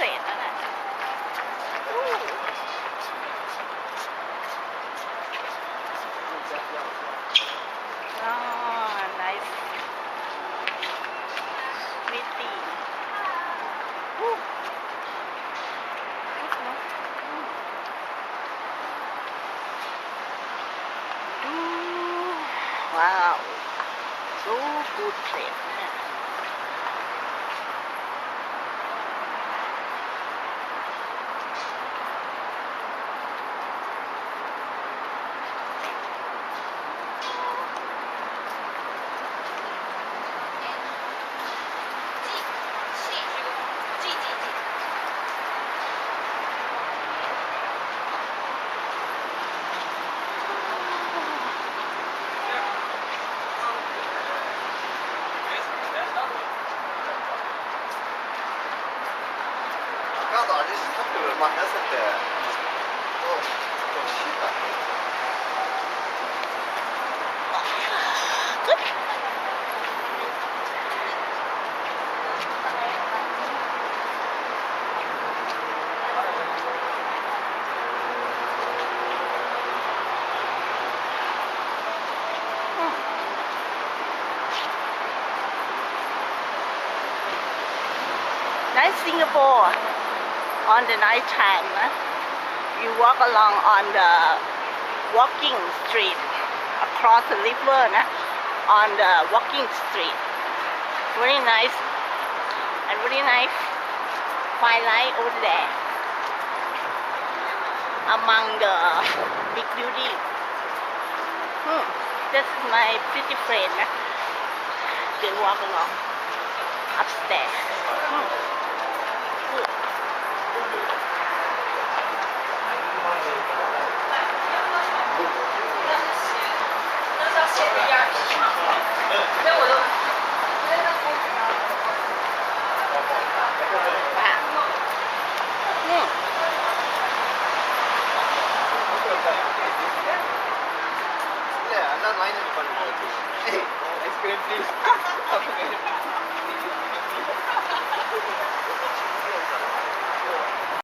train นั่นน่ะอู้ Oh, nice. Pretty. Ooh. Ooh. Wow. So good trip. Guarda, adesso proprio ma casa a te. Oh, non uscita. Good. Nice Singapore on the night time. You walk along on the walking street across the river on the walking street. Very nice and very nice twilight over there among the big buildings. This is my pretty friend. They walk along upstairs. Andare mai nel palmone. Ice cream please.